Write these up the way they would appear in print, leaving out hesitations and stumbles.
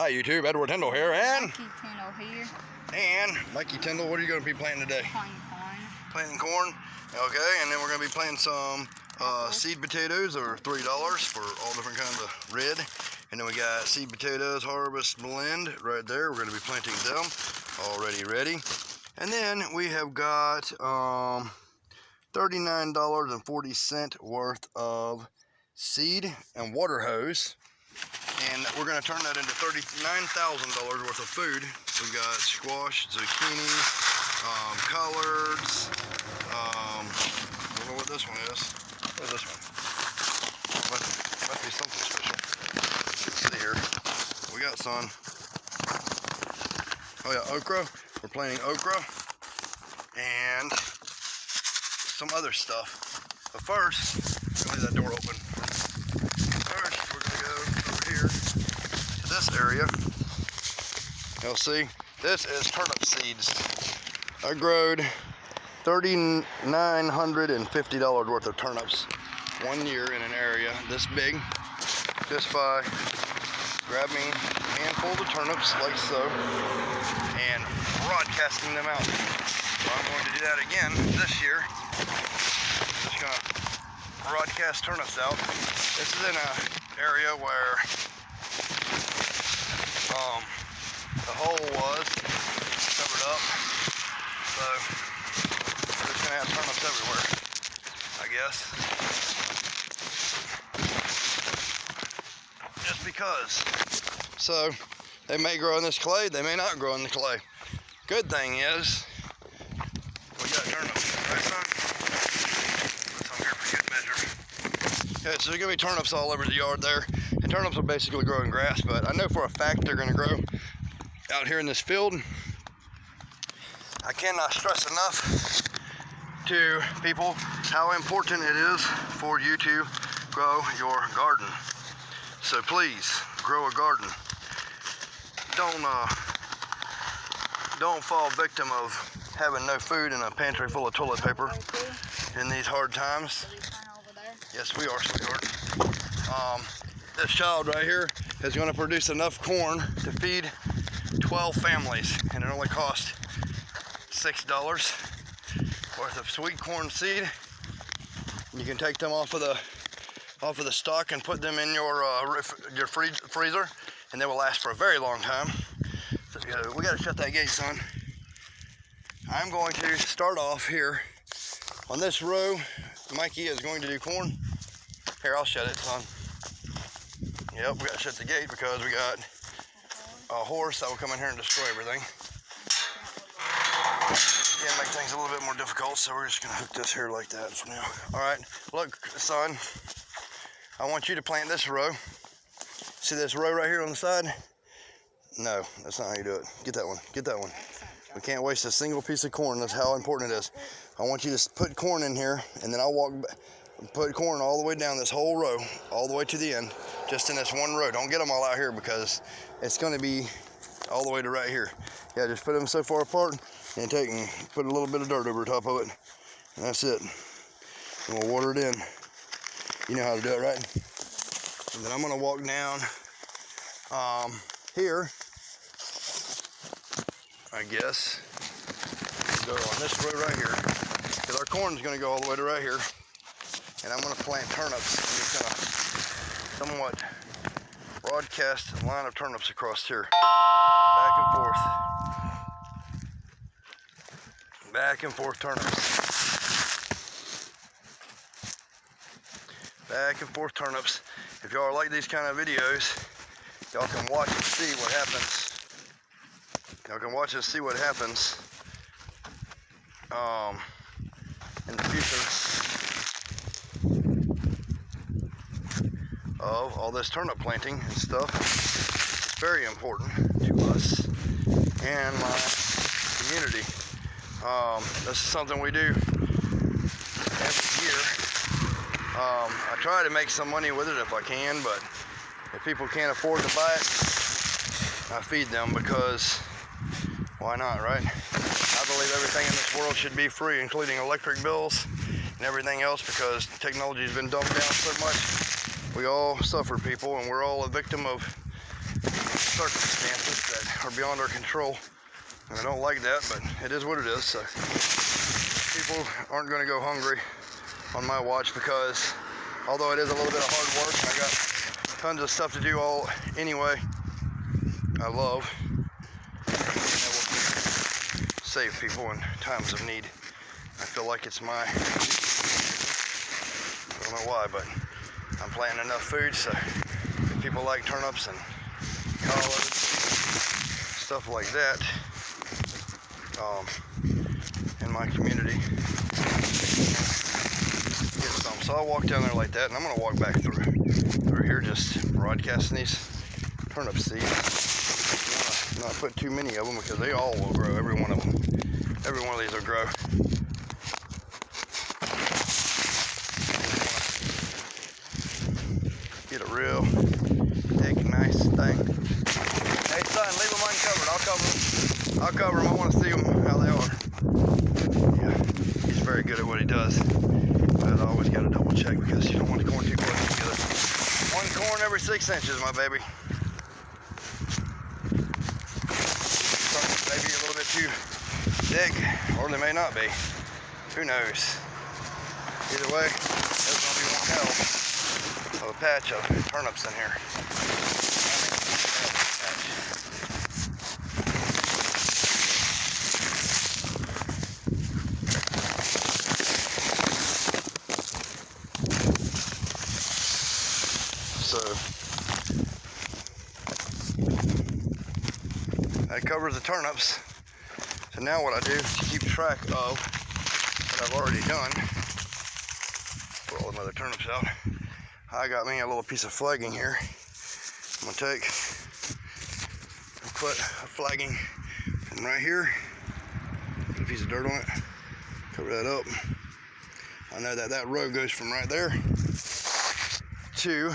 Hi YouTube, Edward Tyndall here, and Mikey Tyndall here. Mikey Tyndall. What are you going to be planting today? Planting corn. Planting corn. Okay, and then we're going to be planting some seed potatoes, or $3 for all different kinds of red. And then we got seed potatoes harvest blend right there. We're going to be planting them already ready. And then we have got $39.40 worth of seed and water hose. And we're going to turn that into $39,000 worth of food. We've got squash, zucchini, collards. I don't know what this one is. What is this one? Must be something special. Let's see here. We got some. Oh yeah, okra. We're planting okra and some other stuff. But first, I'm gonna leave that door open. First, we're gonna go over here to this area. You'll see, this is turnip seeds. I growed $3,950 worth of turnips 1 year in an area this big, just by grabbing handfuls of turnips like so and broadcasting them out. So I'm going to do that again this year. Just gonna broadcast turnips out. This is in an area where the hole was covered up, so we're just gonna have turnips everywhere, I guess. Just because. So they may grow in this clay, they may not grow in the clay. Good thing is we got turnips, right son? Put some here for good measure. Okay, so there's gonna be turnips all over the yard there. And turnips are basically growing grass, but I know for a fact they're gonna grow out here in this field. I cannot stress enough to people how important it is for you to grow your garden. So please grow a garden. Don't fall victim of having no food and a pantry full of toilet paper in these hard times. Yes, we are, sweetheart. This child right here is going to produce enough corn to feed 12 families, and it only costs $6 worth of sweet corn seed. You can take them off of the stalk and put them in your freezer, and they will last for a very long time. So we got to shut that gate, son. I'm going to start off here on this row. Mikey is going to do corn. Here, I'll shut it, son. Yep, we got to shut the gate because we got a horse that will come in here and destroy everything. Yeah, make things a little bit more difficult, so we're just gonna hook this here like that for now. All right, look, son, I want you to plant this row. See this row right here on the side? No, that's not how you do it. Get that one, get that one. We can't waste a single piece of corn. That's how important it is. I want you to put corn in here, and then I'll walk back. Put corn all the way down this whole row, all the way to the end, just in this one row. Don't get them all out here because it's going to be all the way to right here. Yeah, just put them so far apart and put a little bit of dirt over the top of it. And that's it. And we'll water it in. You know how to do it, right? And then I'm going to walk down here, I guess. Go on this row right here, because our corn's going to go all the way to right here. And I'm going to plant turnips. I'm just going to somewhat broadcast a line of turnips across here. Back and forth. Back and forth turnips. Back and forth turnips. If y'all like these kind of videos, y'all can watch and see what happens. Y'all can watch and see what happens in the future of all this turnip planting and stuff. It's very important to us and my community. This is something we do every year. I try to make some money with it if I can, but if people can't afford to buy it, I feed them because why not, right? I believe everything in this world should be free, including electric bills and everything else, because technology has been dumbed down so much. We all suffer, people, and we're all a victim of circumstances. that are beyond our control. And I don't like that, but it is what it is. So people aren't going to go hungry on my watch, because although it is a little bit of hard work, I got tons of stuff to do all anyway. I love being able to save people in times of need. I feel like it's my, I don't know why, but I'm planting enough food so if people like turnips and collards, stuff like that, in my community, get some. So I'll walk down there like that, and I'm gonna walk back through here, just broadcasting these turnip seeds. I'm not put too many of them because they all will grow. Every one of them, every one of these will grow. Get a real big, nice thing. Hey son, leave them uncovered. I'll cover them. I want to see them how they are. Yeah, he's very good at what he does. But I always got to double check, because you don't want the corn too close together. One corn every 6 inches, my baby. Some maybe a little bit too thick, or they may not be. Who knows? Either way, there's going to be one hell of a patch of turnips in here. So that covers the turnips. So now what I do to keep track of what I've already done, put all the other turnips out, I got me a little piece of flagging here. I'm gonna take and put a flagging from right here, put a piece of dirt on it, cover that up. I know that row goes from right there to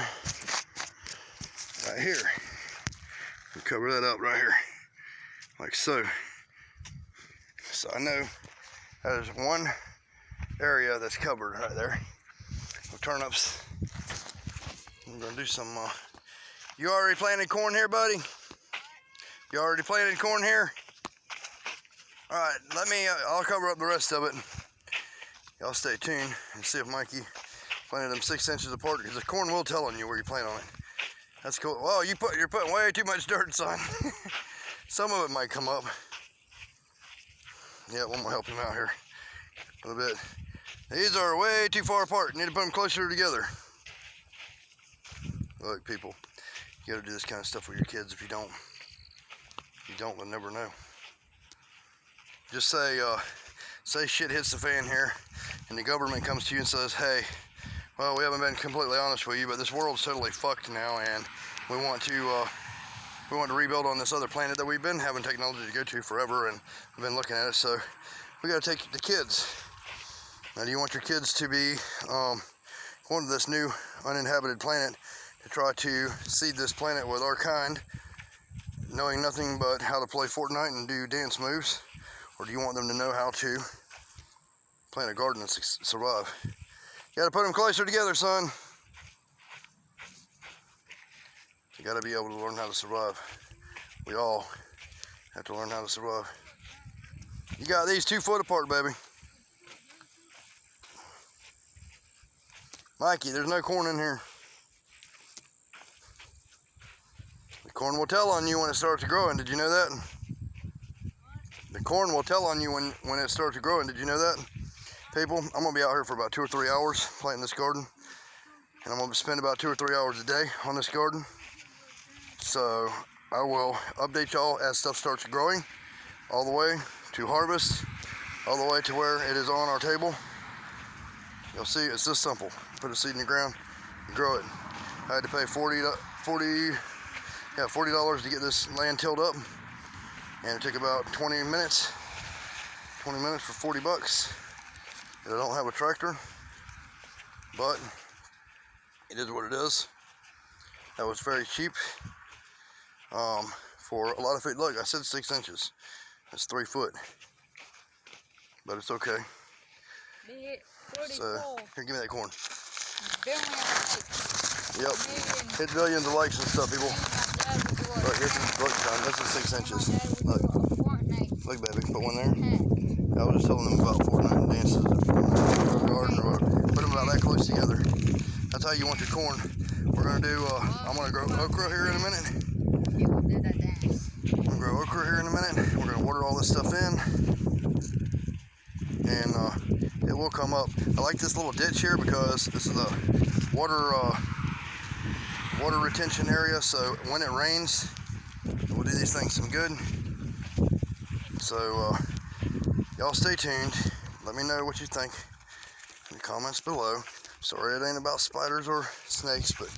right here. And cover that up right here, like so. So I know there's one area that's covered right there with turnips. I'm gonna do some, you already planted corn here, buddy? You already planted corn here? All right, I'll cover up the rest of it. Y'all stay tuned and see if Mikey planted them 6 inches apart, because the corn will tell on you where you plant on it. That's cool. Well, you're putting way too much dirt, son. Some of it might come up. Yeah, one more help him out here a little bit. These are way too far apart. You need to put them closer together. Look, people, you gotta do this kind of stuff with your kids. If you don't, they'll never know. Just say shit hits the fan here, and the government comes to you and says, hey, well, we haven't been completely honest with you, but this world's totally fucked now, and we want to rebuild on this other planet that we've been having technology to go to forever, and we've been looking at it, so we gotta take the kids. Now, do you want your kids to be going to this new uninhabited planet to try to seed this planet with our kind, knowing nothing but how to play Fortnite and do dance moves? Or do you want them to know how to plant a garden and survive? You gotta put them closer together, son. You gotta be able to learn how to survive. We all have to learn how to survive. You got these 2 foot apart, baby. Mikey, there's no corn in here. The corn will tell on you when it starts growing. Did you know that? The corn will tell on you when it starts growing. Did you know that? People, I'm gonna be out here for about 2 or 3 hours planting this garden, and I'm gonna spend about 2 or 3 hours a day on this garden. So I will update y'all as stuff starts growing, all the way to harvest, all the way to where it is on our table. You'll see it's this simple. Put a seed in the ground and grow it. I had to pay $40 to get this land tilled up, and it took about 20 minutes for $40. I don't have a tractor, but it is what it is. That was very cheap for a lot of feet. Look, I said 6 inches. That's 3 foot, but it's okay. So here, give me that corn. Yep, hit billions of likes and stuff, people. Look, look, son, this is 6 inches. Look, look, baby, put one there. I was just telling them about Fortnite dances or garden or put them about that close together. That's how you want your corn. We're gonna do. I'm gonna grow okra here in a minute. I'm gonna grow okra here in a minute. We're gonna water all this stuff in, and it will come up. I like this little ditch here because this is a water retention area. So when it rains, it will do these things some good. So y'all stay tuned. Let me know what you think in the comments below. Sorry it ain't about spiders or snakes, but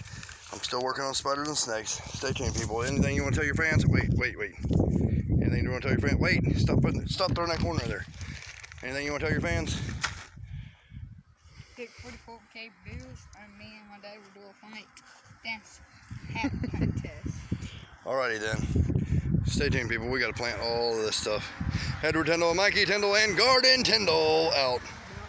I'm still working on spiders and snakes. Stay tuned, people. Anything you want to tell your fans? Wait. Anything you want to tell your fans? Wait, stop throwing that corn right there. Anything you want to tell your fans? Get 44K views, and me and my dad will do a fight dance hat contest. Alrighty then. Stay tuned, people. We got to plant all of this stuff. Edward Tyndall, Mikey Tyndall, and Garden Tyndall out.